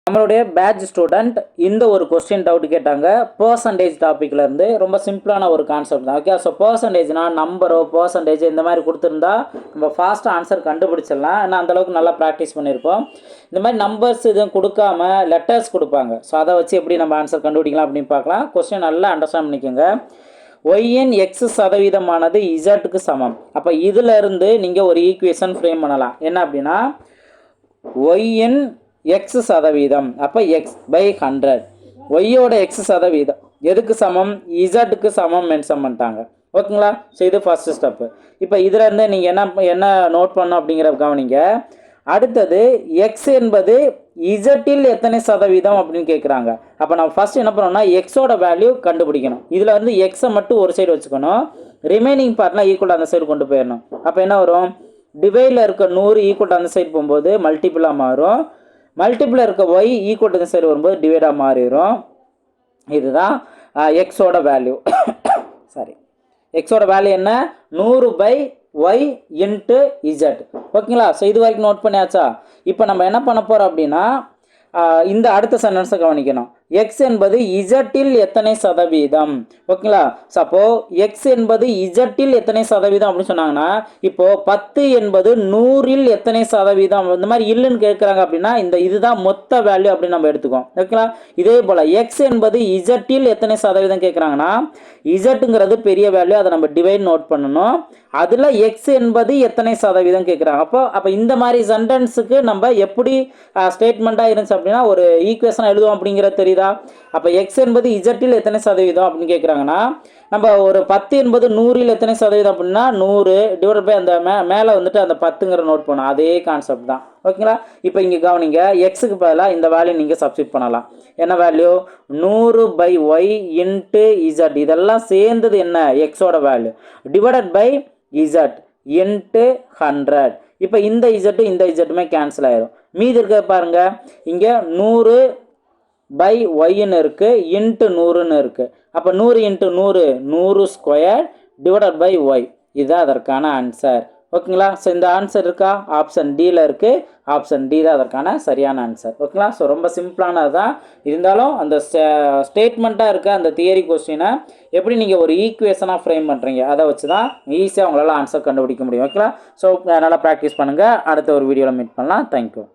நம்மளுடைய batch student இந்த ஒரு கொஸ்டின் டவுட் கேட்டாங்க. பர்சன்டேஜ் டாப்பிக்கில் இருந்து ரொம்ப சிம்பிளான ஒரு கான்செப்ட் தான். ஓகே, ஸோ பர்சன்டேஜ்னா நம்பரோ பர்சன்டேஜ் இந்த மாதிரி கொடுத்துருந்தா நம்ம ஃபாஸ்ட்டாக ஆன்சர் கண்டுபிடிச்சிடலாம். ஏன்னா அந்தளவுக்கு நல்லா ப்ராக்டிஸ் பண்ணியிருப்போம். இந்த மாதிரி நம்பர்ஸ் எதுவும் கொடுக்காம லெட்டர்ஸ் கொடுப்பாங்க. ஸோ அதை வச்சு எப்படி நம்ம ஆன்சர் கண்டுபிடிக்கலாம் அப்படின்னு பார்க்கலாம். கொஸ்டின் நல்லா அண்டர்ஸ்டாண்ட் பண்ணிக்கோங்க. ஒய்யின் எக்ஸ் சதவீதமானது இசட்டுக்கு சமம். அப்போ இதில் இருந்து நீங்கள் ஒரு ஈக்குவேஷன் ஃப்ரேம் பண்ணலாம். என்ன அப்படின்னா ஒய்யின் எக்ஸ் சதவீதம், அப்போ எக்ஸ் பை 100. ஒய்யோட எக்ஸ் சதவீதம் எதுக்கு சமம்? இசட்டுக்கு சமம் மென்ஷன் பண்ணிட்டாங்க. ஓகேங்களா? ஸோ இது ஃபஸ்ட்டு ஸ்டெப்பு. இப்போ இதில் இருந்து நீங்கள் என்ன நோட் பண்ணணும் அப்படிங்கிற கவனிங்க. அடுத்தது எக்ஸ் என்பது இசட்டில் எத்தனை சதவீதம் அப்படின்னு கேட்குறாங்க. அப்போ நம்ம ஃபஸ்ட் என்ன பண்ணோம்னா எக்ஸோட வேல்யூ கண்டுபிடிக்கணும். இதில் வந்து எக்ஸை மட்டும் ஒரு சைடு வச்சுக்கணும், ரிமைனிங் பார்ட்லாம் ஈக்குவல் அந்த சைடு கொண்டு போயிடணும். அப்போ என்ன வரும்? டிவைடில் இருக்க 100 ஈக்குவல் அந்த சைடு போகும்போது மல்டிபிளாக மாறும். மல்டிபிளில் இருக்க ஒய் ஈக்குவல் டு சைடு வரும்போது டிவைடாக மாறிடும். இதுதான் எக்ஸோட வேல்யூ. சாரி, எக்ஸோட வேல்யூ என்ன? 100/y into Z. ஓகேங்களா? ஸோ இது வரைக்கும் நோட் பண்ணியாச்சா? இப்போ நம்ம என்ன பண்ண போகிறோம் அப்படின்னா இந்த அடுத்த சென்டென்ஸை கவனிக்கணும். எக்ஸ் என்பது இசட்டில் எத்தனை சதவீதம். ஓகேங்களா? ஸோ அப்போது எக்ஸ் என்பது இசட்டில் எத்தனை சதவீதம் அப்படின்னு சொன்னாங்கன்னா, இப்போது 10 என்பது 100இல் எத்தனை சதவீதம் இந்த மாதிரி இல்லைன்னு கேட்குறாங்க அப்படின்னா இதுதான் மொத்த வேல்யூ அப்படின்னு நம்ம எடுத்துக்கோம். ஓகேங்களா? இதே போல் எக்ஸ் என்பது இசட்டில் எத்தனை சதவீதம் கேட்குறாங்கன்னா இசட்டுங்கிறது பெரிய வேல்யூ, அதை நம்ம டிவைட் நோட் பண்ணணும். அதில் எக்ஸ் என்பது எத்தனை சதவீதம் கேட்குறாங்க. அப்போ இந்த மாதிரி சென்டென்ஸுக்கு நம்ம எப்படி ஸ்டேட்மெண்ட்டாக இருந்துச்சு அப்படின்னா ஒரு ஈக்குவேஷன் எழுதுவோம் அப்படிங்கிறது தெரியுதா? அப்போ எக்ஸ் என்பது இசட்டில் எத்தனை சதவீதம் அப்படின்னு கேட்குறாங்கன்னா நம்ம ஒரு 10 என்பது 100இல் எத்தனை சதவீதம் அப்படின்னா 100 டிவைட் பை அந்த மேலே வந்துட்டு அந்த 10ங்கிற நோட் பண்ணணும். அதே கான்செப்ட் தான். ஓகேங்களா? இப்போ இங்கே கவனிங்க, எக்ஸுக்கு பதிலாக இந்த வேல்யூ நீங்கள் சப்ஸ்டிட் பண்ணலாம். என்ன வேல்யூ? 100/y into Z. இதெல்லாம் சேர்ந்தது என்ன? எக்ஸோட value divided by Z into 100. இப்போ இந்த இசட்டும் இந்த இசட்டுமே கேன்சல் ஆயிரும். மீதி இருக்க பாருங்க, இங்கே 100/yன்னு இருக்குது, இன்ட்டு 100ன்னு இருக்குது. அப்போ 100 × 100 100 ஸ்கொயர் டிவைடட் பை ஒய். இதுதான் அதற்கான ஆன்சர். ஓகேங்களா? ஸோ இந்த ஆன்சர் இருக்கா? ஆப்ஷன் டியில் இருக்குது. ஆப்ஷன் டி தான் அதற்கான சரியான ஆன்சர். ஓகேங்களா? ஸோ ரொம்ப சிம்பிளானது தான். இருந்தாலும் அந்த ஸ்டேட்மெண்ட்டாக இருக்க அந்த தியரி கொஸ்டினை எப்படி நீங்கள் ஒரு ஈக்குவேஷனாக ஃப்ரேம் பண்ணுறீங்க, அதை வச்சு தான் ஈஸியாக உங்களால் ஆன்சர் கண்டுபிடிக்க முடியும். ஓகேங்களா? ஸோ நல்லா ப்ராக்டிஸ் பண்ணுங்கள். அடுத்த ஒரு வீடியோவில் மீட் பண்ணலாம். தேங்க்யூ.